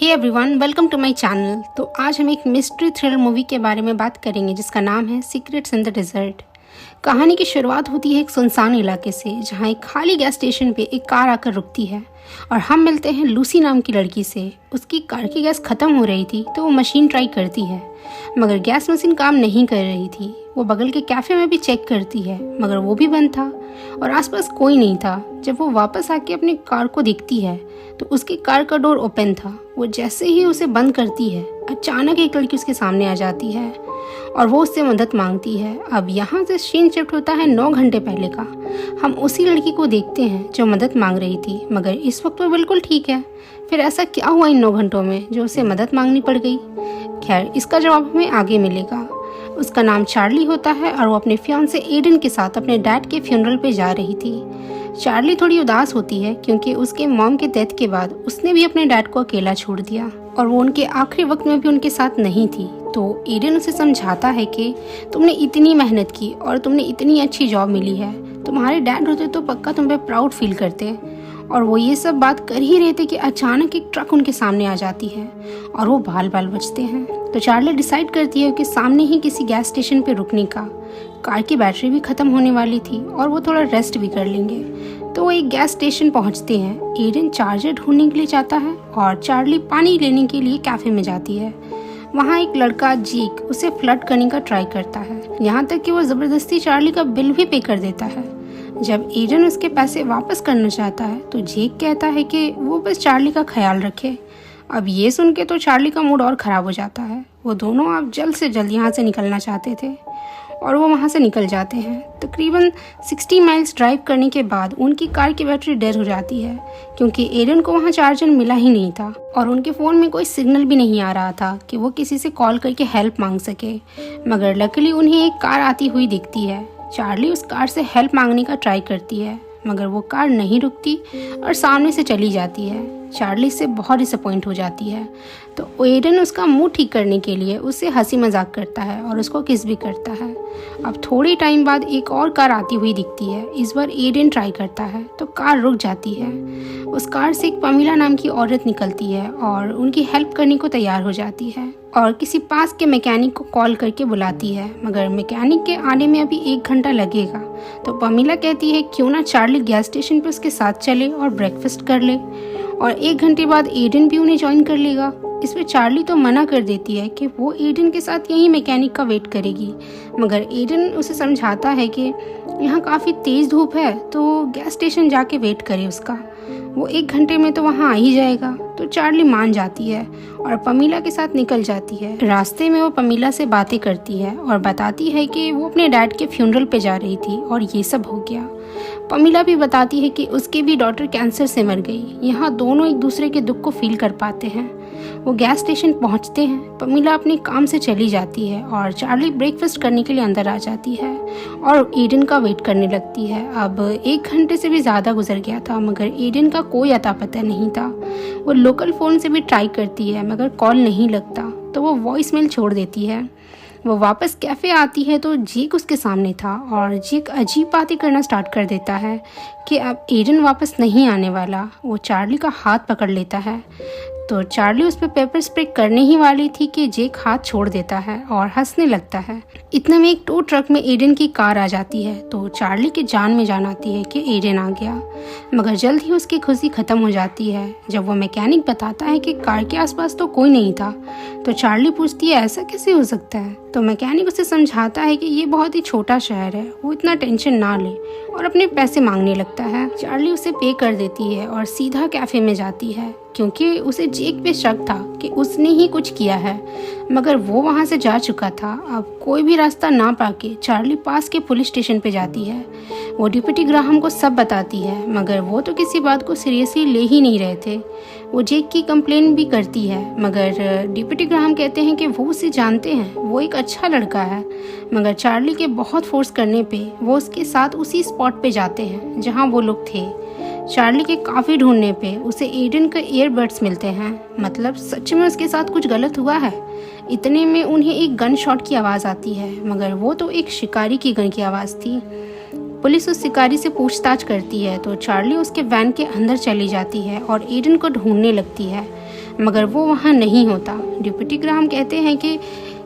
Hey everyone, welcome to my channel. तो आज हम एक मिस्ट्री थ्रिलर मूवी के बारे में बात करेंगे जिसका नाम है सीक्रेट्स इन द डेजर्ट। कहानी की शुरुआत होती है एक सुनसान इलाके से, जहां एक खाली गैस स्टेशन पे एक कार आकर रुकती है और हम मिलते हैं लूसी नाम की लड़की से। उसकी कार की गैस ख़त्म हो रही थी तो वो मशीन ट्राई करती है, मगर गैस मशीन काम नहीं कर रही थी। वो बगल के कैफ़े में भी चेक करती है, मगर वो भी बंद था और आसपास कोई नहीं था। जब वो वापस आके अपनी कार को देखती है तो उसकी कार का डोर ओपन था। वो जैसे ही उसे बंद करती है, अचानक एक लड़की उसके सामने आ जाती है और वो उससे मदद मांगती है। अब यहाँ से सीन शिफ्ट होता है 9 घंटे पहले का। हम उसी लड़की को देखते हैं जो मदद मांग रही थी, मगर इस वक्त वो बिल्कुल ठीक है। फिर ऐसा क्या हुआ इन 9 घंटों में जो उसे मदद मांगनी पड़ गई? खैर, इसका जवाब हमें आगे मिलेगा। उसका नाम चार्ली होता है और वो अपने फियांसे एडन के साथ अपने डैड के फ्यूनरल पे जा रही थी। चार्ली थोड़ी उदास होती है क्योंकि उसके मॉम के डेथ के बाद उसने भी अपने डैड को अकेला छोड़ दिया और वो उनके आखिरी वक्त में भी उनके साथ नहीं थी। तो एडन उसे समझाता है कि तुमने इतनी मेहनत की और तुमने इतनी अच्छी जॉब मिली है, तुम्हारे डैड होते तो पक्का तुम पे प्राउड फील करते। और वो ये सब बात कर ही रहे थे कि अचानक एक ट्रक उनके सामने आ जाती है और वो बाल बाल बचते हैं। तो चार्ली डिसाइड करती है कि सामने ही किसी गैस स्टेशन पे रुकने का। कार की बैटरी भी ख़त्म होने वाली थी और वो थोड़ा रेस्ट भी कर लेंगे। तो वो एक गैस स्टेशन पहुंचते हैं। एडन चार्जर ढूंढने के लिए जाता है और चार्ली पानी लेने के लिए कैफ़े में जाती है। वहाँ एक लड़का जीक उसे फ्लर्ट करने का ट्राई करता है, यहाँ तक कि वो ज़बरदस्ती चार्ली का बिल भी पे कर देता है। जब एडन उसके पैसे वापस करना चाहता है तो जेक कहता है कि वो बस चार्ली का ख्याल रखे। अब ये सुन के तो चार्ली का मूड और ख़राब हो जाता है। वो दोनों अब जल्द से जल्द यहाँ से निकलना चाहते थे और वो वहाँ से निकल जाते हैं। तकरीबन 60 माइल्स ड्राइव करने के बाद उनकी कार की बैटरी डेड हो जाती है क्योंकि एडन को वहाँ चार्जर मिला ही नहीं था और उनके फ़ोन में कोई सिग्नल भी नहीं आ रहा था कि वो किसी से कॉल करके हेल्प मांग सके। मगर लकीली उन्हें एक कार आती हुई दिखती है। चार्ली उस कार से हेल्प मांगने का ट्राई करती है, मगर वो कार नहीं रुकती और सामने से चली जाती है। चार्ली इससे बहुत डिसअपॉइंट हो जाती है तो एडन उसका मूड ठीक करने के लिए उससे हंसी मजाक करता है और उसको किस भी करता है। अब थोड़ी टाइम बाद एक और कार आती हुई दिखती है। इस बार एडन ट्राई करता है तो कार रुक जाती है। उस कार से एक पमीला नाम की औरत निकलती है और उनकी हेल्प करने को तैयार हो जाती है और किसी पास के मैकेनिक को कॉल करके बुलाती है, मगर मैकेनिक के आने में अभी 1 घंटा लगेगा। तो पमीला कहती है क्यों ना चार्ली गैस स्टेशन पर उसके साथ चले और ब्रेकफास्ट कर ले और 1 घंटे बाद एडन भी उन्हें ज्वाइन कर लेगा। इस पर चार्ली तो मना कर देती है कि वो एडन के साथ यहीं मैकेनिक का वेट करेगी, मगर एडन उसे समझाता है कि यहाँ काफ़ी तेज़ धूप है तो गैस स्टेशन जाके वेट करे उसका, वो 1 घंटे में तो वहाँ आ ही जाएगा। तो चार्ली मान जाती है और पमीला के साथ निकल जाती है। रास्ते में वो पमीला से बातें करती है और बताती है कि वो अपने डैड के फ्यूनरल पे जा रही थी और ये सब हो गया। पमीला भी बताती है कि उसकी भी डॉटर कैंसर से मर गई। यहाँ दोनों एक दूसरे के दुख को फील कर पाते हैं। वो गैस स्टेशन पहुँचते हैं। पमीला अपने काम से चली जाती है और चार्ली ब्रेकफास्ट करने के लिए अंदर आ जाती है और एडन का वेट करने लगती है। अब 1 घंटे से भी ज़्यादा गुजर गया था, मगर एडन का कोई अता पता नहीं था। वो लोकल फ़ोन से भी ट्राई करती है, मगर कॉल नहीं लगता, तो वो वॉइस मेल छोड़ देती है। वो वापस कैफ़े आती है तो जेक उसके सामने था और जेक अजीब बातें करना स्टार्ट कर देता है कि अब एडन वापस नहीं आने वाला। वो चार्ली का हाथ पकड़ लेता है तो चार्ली उस पर पेपर स्प्रे करने ही वाली थी कि जेक हाथ छोड़ देता है और हंसने लगता है। इतने में एक टो ट्रक में एडन की कार आ जाती है तो चार्ली के जान में जान आती है कि एडन आ गया, मगर जल्द ही उसकी खुशी ख़त्म हो जाती है जब वो मैकेनिक बताता है कि कार के आसपास तो कोई नहीं था। तो चार्ली पूछती है ऐसा कैसे हो सकता है? तो मैकेनिक उसे समझाता है कि ये बहुत ही छोटा शहर है, वो इतना टेंशन ना ले, और अपने पैसे मांगने लगता है। चार्ली उसे पे कर देती है और सीधा कैफ़े में जाती है क्योंकि उसे जेक पे शक था कि उसने ही कुछ किया है, मगर वो वहाँ से जा चुका था। अब कोई भी रास्ता ना पाके चार्ली पास के पुलिस स्टेशन पे जाती है। वो डिप्टी ग्राहम को सब बताती है, मगर वो तो किसी बात को सीरियसली ले ही नहीं रहे थे। वो जेक की कंप्लेन भी करती है, मगर डिप्टी ग्राहम कहते हैं कि वो उसे जानते हैं, वो एक अच्छा लड़का है। मगर चार्ली के बहुत फोर्स करने पे वो उसके साथ उसी स्पॉट पे जाते हैं जहाँ वो लोग थे। चार्ली के काफ़ी ढूंढने पे उसे एडन के ईयरबड्स मिलते हैं, मतलब सच में उसके साथ कुछ गलत हुआ है। इतने में उन्हें एक गन शॉट की आवाज़ आती है, मगर वो तो एक शिकारी की गन की आवाज़ थी। पुलिस उस शिकारी से पूछताछ करती है तो चार्ली उसके वैन के अंदर चली जाती है और एडन को ढूंढने लगती है, मगर वो वहाँ नहीं होता। डिप्टी ग्राहम कहते हैं कि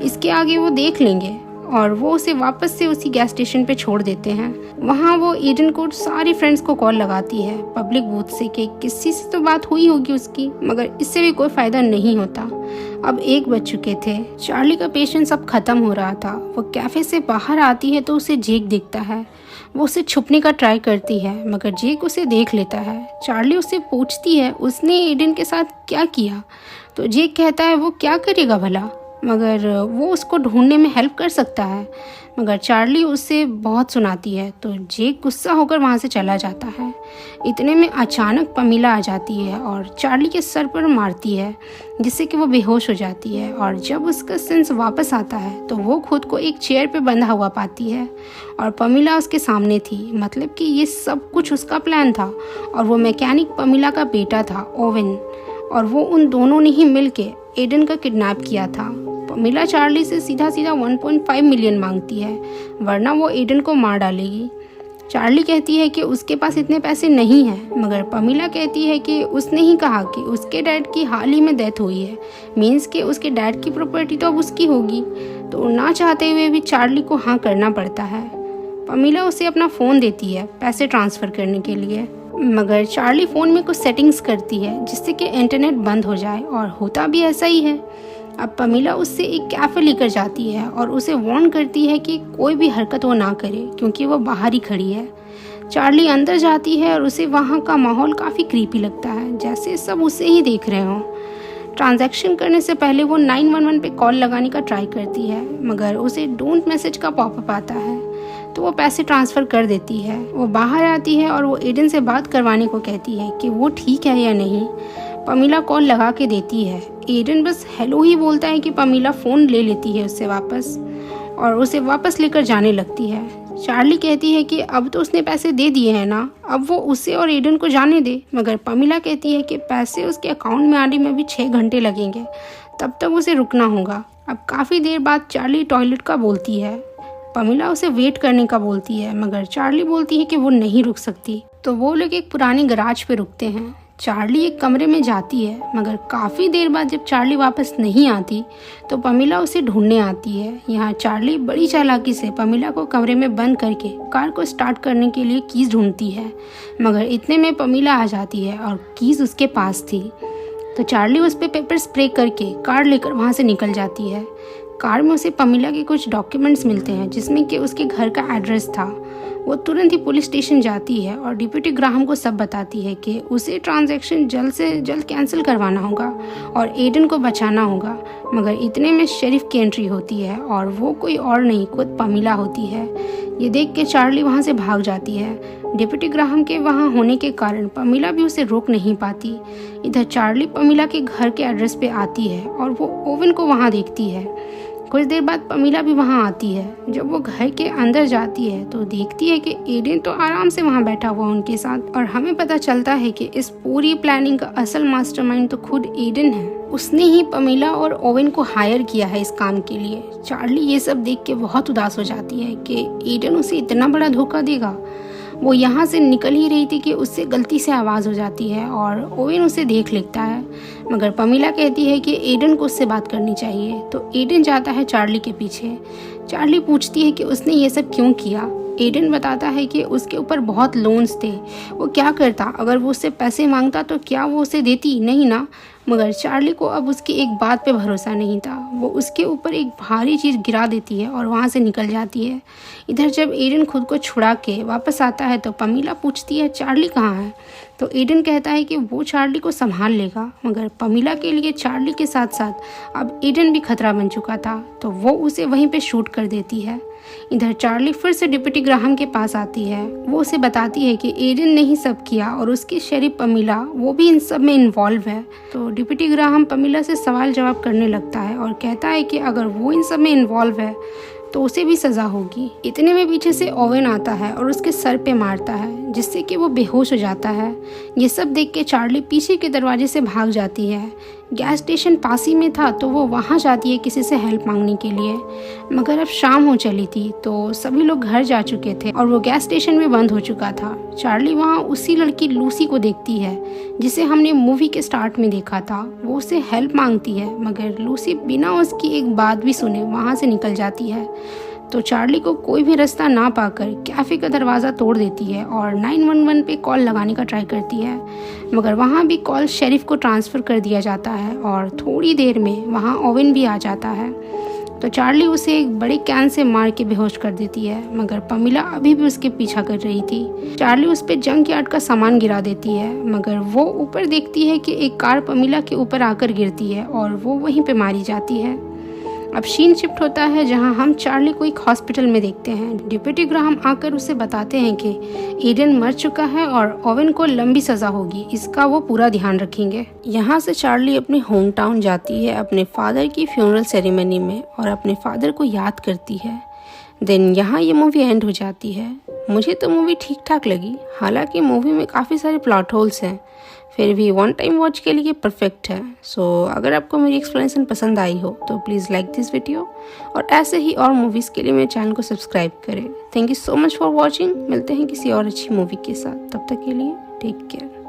इसके आगे वो देख लेंगे और वो उसे वापस से उसी गैस स्टेशन पे छोड़ देते हैं। वहाँ वो ईडन को सारी फ्रेंड्स को कॉल लगाती है पब्लिक बूथ से कि किसी से तो बात हुई होगी उसकी, मगर इससे भी कोई फ़ायदा नहीं होता। अब 1 बज चुके थे। चार्ली का पेशेंस अब ख़त्म हो रहा था। वो कैफ़े से बाहर आती है तो उसे जेक दिखता है। वो उसे छुपने का ट्राई करती है मगर जेक उसे देख लेता है। चार्ली उससे पूछती है उसने ईडन के साथ क्या किया, तो जेक कहता है वो क्या करेगा भला, मगर वो उसको ढूंढने में हेल्प कर सकता है। मगर चार्ली उससे बहुत सुनाती है तो जेक गुस्सा होकर वहाँ से चला जाता है। इतने में अचानक पमीला आ जाती है और चार्ली के सर पर मारती है जिससे कि वो बेहोश हो जाती है। और जब उसका सेंस वापस आता है तो वो खुद को एक चेयर पे बंधा हुआ पाती है और पमीला उसके सामने थी। मतलब कि ये सब कुछ उसका प्लान था और वो मैकेनिक पमीला का बेटा था ओवेन, और वो उन दोनों ने ही मिलके एडन का किडनैप किया था। पमीला चार्ली से सीधा 1.5 मिलियन मांगती है वरना वो एडन को मार डालेगी। चार्ली कहती है कि उसके पास इतने पैसे नहीं हैं, मगर पमीला कहती है कि उसने ही कहा कि उसके डैड की हाल ही में डेथ हुई है, मीन्स कि उसके डैड की प्रॉपर्टी तो अब उसकी होगी। तो ना चाहते हुए भी चार्ली को हाँ करना पड़ता है। पमीला उसे अपना फ़ोन देती है पैसे ट्रांसफ़र करने के लिए, मगर चार्ली फ़ोन में कुछ सेटिंग्स करती है जिससे कि इंटरनेट बंद हो जाए, और होता भी ऐसा ही है। अब पमीला उससे एक कैफ़े लेकर जाती है और उसे वार्न करती है कि कोई भी हरकत वो ना करे क्योंकि वो बाहर ही खड़ी है। चार्ली अंदर जाती है और उसे वहाँ का माहौल काफ़ी क्रीपी लगता है, जैसे सब उसे ही देख रहे हों। ट्रांजैक्शन करने से पहले वो 911 पे कॉल लगाने का ट्राई करती है, मगर उसे डोंट मैसेज का पॉपअप आता है तो वो पैसे ट्रांसफ़र कर देती है। वो बाहर आती है और वो एडन से बात करवाने को कहती है कि वो ठीक है या नहीं। पमीला कॉल लगा के देती है। एडन बस हेलो ही बोलता है कि पमीला फ़ोन ले लेती है उससे वापस और उसे वापस लेकर जाने लगती है। चार्ली कहती है कि अब तो उसने पैसे दे दिए हैं ना, अब वो उसे और एडन को जाने दे, मगर पमीला कहती है कि पैसे उसके अकाउंट में आने में भी 6 घंटे लगेंगे, तब तक उसे रुकना होगा। अब काफ़ी देर बाद चार्ली टॉयलेट का बोलती है। पमीला उसे वेट करने का बोलती है, मगर चार्ली बोलती है कि वो नहीं रुक सकती। तो वो लोग एक पुराने गराज पे रुकते हैं। चार्ली एक कमरे में जाती है, मगर काफ़ी देर बाद जब चार्ली वापस नहीं आती तो पमीला उसे ढूंढने आती है। यहाँ चार्ली बड़ी चालाकी से पमीला को कमरे में बंद करके कार को स्टार्ट करने के लिए कीज़ ढूंढती है, मगर इतने में पमीला आ जाती है और कीज़ उसके पास थी। तो चार्ली उस पर पेपर स्प्रे करके कार लेकर वहाँ से निकल जाती है। कार में उसे पमीला के कुछ डॉक्यूमेंट्स मिलते हैं जिसमें कि उसके घर का एड्रेस था। वो तुरंत ही पुलिस स्टेशन जाती है और डिप्टी ग्राहम को सब बताती है कि उसे ट्रांजैक्शन जल्द से जल्द कैंसिल करवाना होगा और एडन को बचाना होगा। मगर इतने में शेरिफ की एंट्री होती है और वो कोई और नहीं, खुद पमीला होती है। ये देख के चार्ली वहाँ से भाग जाती है। डिप्टी ग्राहम के वहाँ होने के कारण पमीला भी उसे रोक नहीं पाती। इधर चार्ली पमीला के घर के एड्रेस पे आती है और वो ओवन को वहाँ देखती है। कुछ देर बाद पमीला भी वहाँ आती है। जब वो घर के अंदर जाती है तो देखती है कि एडन तो आराम से वहाँ बैठा हुआ उनके साथ, और हमें पता चलता है कि इस पूरी प्लानिंग का असल मास्टरमाइंड तो खुद एडन है। उसने ही पमीला और ओवेन को हायर किया है इस काम के लिए। चार्ली ये सब देख के बहुत उदास हो जाती है कि एडन उसे इतना बड़ा धोखा देगा। वो यहाँ से निकल ही रही थी कि उससे गलती से आवाज़ हो जाती है और ओवेन उसे देख लेता है, मगर पमीला कहती है कि एडन को उससे बात करनी चाहिए। तो एडन जाता है चार्ली के पीछे। चार्ली पूछती है कि उसने ये सब क्यों किया। एडन बताता है कि उसके ऊपर बहुत लोन्स थे, वो क्या करता, अगर वो उससे पैसे मांगता तो क्या वो उसे देती, नहीं ना। मगर चार्ली को अब उसकी एक बात पे भरोसा नहीं था। वो उसके ऊपर एक भारी चीज़ गिरा देती है और वहाँ से निकल जाती है। इधर जब एडन खुद को छुड़ा के वापस आता है तो पमीला पूछती है चार्ली कहाँ है। तो एडन कहता है कि वो चार्ली को संभाल लेगा, मगर पमीला के लिए चार्ली के साथ साथ अब एडन भी खतरा बन चुका था, तो वो उसे वहीं पे शूट कर देती है। इधर चार्ली फिर से डिप्टी ग्राहम के पास आती है। वो उसे बताती है कि एडन ने ही सब किया और उसकी शेरिफ पमीला वो भी इन सब में इन्वॉल्व है। तो डिप्टी ग्राहम पमीला से सवाल जवाब करने लगता है और कहता है कि अगर वो इन सब में इन्वॉल्व है तो उसे भी सज़ा होगी। इतने में पीछे से ओवेन आता है और उसके सर पे मारता है, जिससे कि वो बेहोश हो जाता है। ये सब देख के चार्ली पीछे के दरवाजे से भाग जाती है। गैस स्टेशन पास ही में था तो वो वहाँ जाती है किसी से हेल्प मांगने के लिए, मगर अब शाम हो चली थी तो सभी लोग घर जा चुके थे और वो गैस स्टेशन भी बंद हो चुका था। चार्ली वहाँ उसी लड़की लूसी को देखती है जिसे हमने मूवी के स्टार्ट में देखा था। वो उससे हेल्प मांगती है मगर लूसी बिना उसकी एक बात भी सुने वहाँ से निकल जाती है। तो चार्ली को कोई भी रास्ता ना पाकर कैफ़े का दरवाज़ा तोड़ देती है और 911 पे कॉल लगाने का ट्राई करती है, मगर वहाँ भी कॉल शेरिफ को ट्रांसफ़र कर दिया जाता है और थोड़ी देर में वहाँ ओवन भी आ जाता है। तो चार्ली उसे एक बड़े कैन से मार के बेहोश कर देती है, मगर पमीला अभी भी उसके पीछा कर रही थी। चार्ली उस पर जंक यार्ड का सामान गिरा देती है, मगर वो ऊपर देखती है कि एक कार पमीला के ऊपर आकर गिरती है और वो वहीं पे मारी जाती है। अब सीन शिफ्ट होता है जहां हम चार्ली को एक हॉस्पिटल में देखते हैं। डिप्टी ग्राहम आकर उसे बताते हैं कि एडन मर चुका है और ओवन को लंबी सज़ा होगी, इसका वो पूरा ध्यान रखेंगे। यहाँ से चार्ली अपने होम टाउन जाती है अपने फादर की फ्यूनरल सेरेमनी में और अपने फादर को याद करती है। देन यहाँ ये मूवी एंड हो जाती है। मुझे तो मूवी ठीक ठाक लगी, हालांकि मूवी में काफ़ी सारे प्लॉट होल्स हैं, फिर भी वन टाइम वॉच के लिए परफेक्ट है। सो अगर आपको मेरी एक्सप्लेनेशन पसंद आई हो तो प्लीज़ लाइक दिस वीडियो और ऐसे ही और मूवीज़ के लिए मेरे चैनल को सब्सक्राइब करें। Thank you so much for watching. मिलते हैं किसी और अच्छी मूवी के साथ, तब तक के लिए टेक केयर।